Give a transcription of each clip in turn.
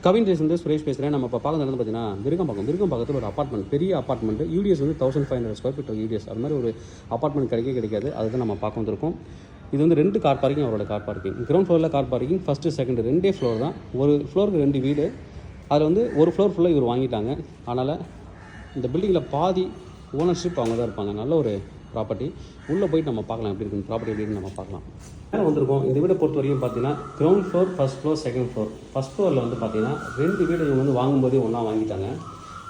Kavin race வந்து சுரேஷ் பேசுகிறேன். நம்ம இப்போ பார்க்க நடந்து பார்த்தீங்கன்னா விருகம்பாக்கத்தில் ஒரு அப்பார்ட்மெண்ட், பெரிய அப்பார்ட்மெண்ட். யூடிஎஸ் வந்து 1500 ஸ்கொயர் ஃபீட் யூடிஎஸ். அது மாதிரி ஒரு அப்பார்ட்மெண்ட் கிடைக்காது. அதுதான் நம்ம பார்க்க வந்திருக்கோம். இது வந்து 2 கார் பார்க்கிங், அவரோட கார் பார்க்கிங். கிரவுண்ட் ஃப்ளோரில் car parking, first second 2 floor தான். ஒரு ஃப்ளோருக்கு 2 வீடு. அதில் வந்து ஒரு ஃப்ளோர் ஃபுல்லாக இவர் வாங்கிட்டாங்க. அதனால் இந்த பில்டிங்கில் பாதி ஓனர்ஷிப் அவங்க தான் இருப்பாங்க. நல்ல ஒரு ப்ராப்பர்ட்டி. உள்ளே போயிட்டு நம்ம பார்க்கலாம் எப்படி இருக்குன்னு, ப்ராப்பர்ட்டி எப்படின்னு நம்ம பார்க்கலாம். மேலே வந்திருக்கோம். இந்த வீடை பொறுத்த வரைக்கும் பார்த்தீங்கன்னா ground floor, first floor, second floor. First ஃப்ளோரில் வந்து பார்த்தீங்கன்னா 2 வீடு இவங்க வந்து வாங்கும்போதே ஒன்றா வாங்கிட்டாங்க.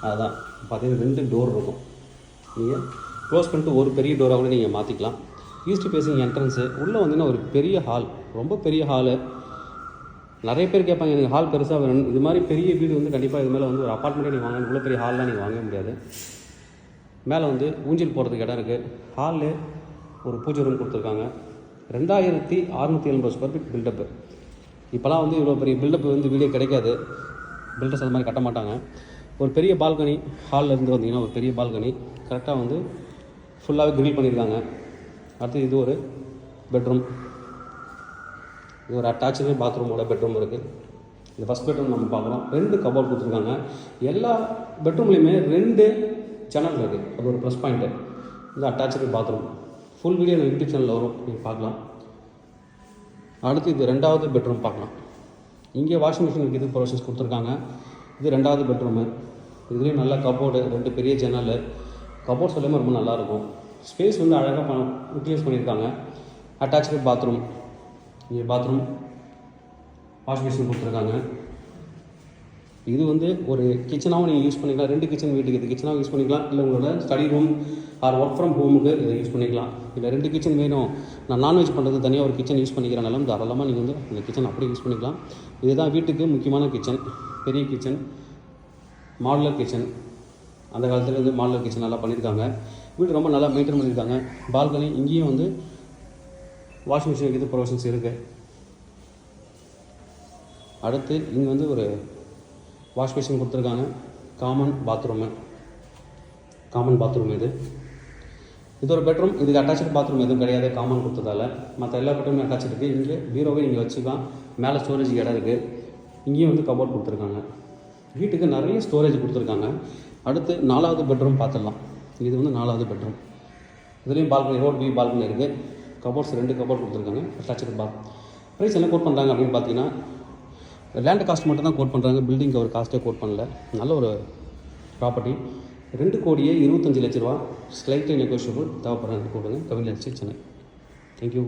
அதுதான் பார்த்தீங்கன்னா 2 டோர் இருக்கும். நீங்கள் க்ளோஸ் பண்ணிட்டு ஒரு பெரிய டோராக கூட நீங்கள் மாற்றிக்கலாம். East facing entrance. உள்ளே வந்தீங்கன்னா ஒரு பெரிய ஹால், ரொம்ப பெரிய ஹாலு. நிறைய பேர் கேட்பாங்க எனக்கு ஹால் பெருசாக வேணும். இது மாதிரி பெரிய வீடு வந்து கண்டிப்பாக இது மேலே வந்து ஒரு அப்பார்ட்மெண்ட்டே நீங்கள் வாங்க, இவ்வளோ பெரிய ஹால்லாம் நீங்கள் வாங்க முடியாது. மேலே வந்து ஊஞ்சல் போகிறதுக்கு இடம் இருக்குது. ஹாலில் ஒரு பூஜை ரூம் கொடுத்துருக்காங்க. 2670 ஸ்கொயர் ஃபீட் பில்டப்பு. இப்போலாம் வந்து இவ்வளோ பெரிய பில்டப் வந்து வீடியோ கிடைக்காது. பில்டர்ஸ் அது மாதிரி கட்ட மாட்டாங்க. ஒரு பெரிய பால்கனி, ஹாலில் இருந்து வந்தீங்கன்னா ஒரு பெரிய பால்கனி கரெக்டாக வந்து ஃபுல்லாகவே கிரில் பண்ணியிருக்காங்க. அடுத்து இது ஒரு பெட்ரூம். இது ஒரு அட்டாச்சு பாத்ரூமோட பெட்ரூம் இருக்குது. இந்த ஃபஸ்ட் பெட்ரூம் நம்ம பார்க்குறோம். 2 கபோர்ட் கொடுத்துருக்காங்க. எல்லா பெட்ரூம்லேயுமே 2 ஜன்னல் இருக்குது. அது ஒரு ப்ளஸ் பாயிண்ட்டு. இது attach bathroom. Full video YouTube சேனலில் வரும், நீங்கள் பார்க்கலாம். அடுத்து இது 2வது பெட்ரூம் பார்க்கலாம். இங்கே வாஷிங் மிஷின் இது ப்ரொவிஷன்ஸ் கொடுத்துருக்காங்க. இது 2வது பெட்ரூமு. இதுலேயும் நல்லா கபோர்டு, 2 பெரிய ஜன்னல். கபோர்ட்ஸ் எல்லாமே ரொம்ப நல்லாயிருக்கும். ஸ்பேஸ் வந்து அழகாக யூட்டிலைஸ் பண்ணியிருக்காங்க. Attach bathroom. இங்கே பாத்ரூம், வாஷிங் மிஷின் கொடுத்துருக்காங்க. இது வந்து ஒரு கிச்சனாகவும் நீங்கள் யூஸ் பண்ணிக்கலாம். 2 கிச்சன் வீட்டுக்கு இது கிச்சனாகவும் யூஸ் பண்ணிக்கலாம். இல்லை உங்களோட study room or work from ஹோமுக்கு இதை யூஸ் பண்ணிக்கலாம். இல்லை 2 கிச்சன் வேணும், நான் நான்வெஜ் பண்ணுறது தனியாக ஒரு கிச்சன் யூஸ் பண்ணிக்கிறனாலும் தாராளமாக நீங்கள் வந்து இந்த கிச்சன் அப்படியே யூஸ் பண்ணிக்கலாம். இதுதான் வீட்டுக்கு முக்கியமான கிச்சன், பெரிய கிச்சன், மாடுலர் கிச்சன். அந்த காலத்தில் வந்து மாடுலர் கிச்சன் நல்லா பண்ணியிருக்காங்க. வீடு ரொம்ப நல்லா மெயின்டைன் பண்ணியிருக்காங்க. பால்கனி, இங்கேயும் வந்து வாஷிங் மிஷின் இது ப்ரொவிஷன்ஸ் இருக்குது. அடுத்து இங்கே வந்து ஒரு வாஷ் மிஷின் கொடுத்துருக்காங்க. காமன் பாத்ரூம் இது ஒரு பெட்ரூம். இதுக்கு அட்டாச்சு பாத்ரூம் எதுவும் கிடையாது, காமன் கொடுத்ததால. மற்ற எல்லா பெட்ரூமே அட்டாச் இருக்குது. இங்கே பீரோவே நீங்கள் வச்சுக்கலாம். மேலே ஸ்டோரேஜ் இடம் இருக்குது. இங்கேயும் வந்து கபோர்ட் கொடுத்துருக்காங்க. வீட்டுக்கு நிறைய ஸ்டோரேஜ் கொடுத்துருக்காங்க. அடுத்து 4வது பெட்ரூம் பார்த்துடலாம். இது வந்து 4வது பெட்ரூம். இதுலேயும் பால்கனி, ரோட் வியூ பால்கனி இருக்குது. கபோர்ட்ஸ் 2 கபோர்ட் கொடுத்துருக்காங்க. அட்டாச்சு பாத். ப்ரைஸ் என்ன கோட் பண்ணுறாங்க அப்படின்னு பார்த்தீங்கன்னா, லேண்ட் காஸ்ட் மட்டும் தான் கோட் பண்ணுறாங்க. பில்டிங்க்கு ஒரு காஸ்ட்டே கோட் பண்ணல. நல்ல ஒரு ப்ராப்பர்ட்டி. 2,25,00,000 ரூபா. Slightly negotiable. தேவைப்படுறாங்க கூடுங்க. Kavin real estate, Chennai. Thank you.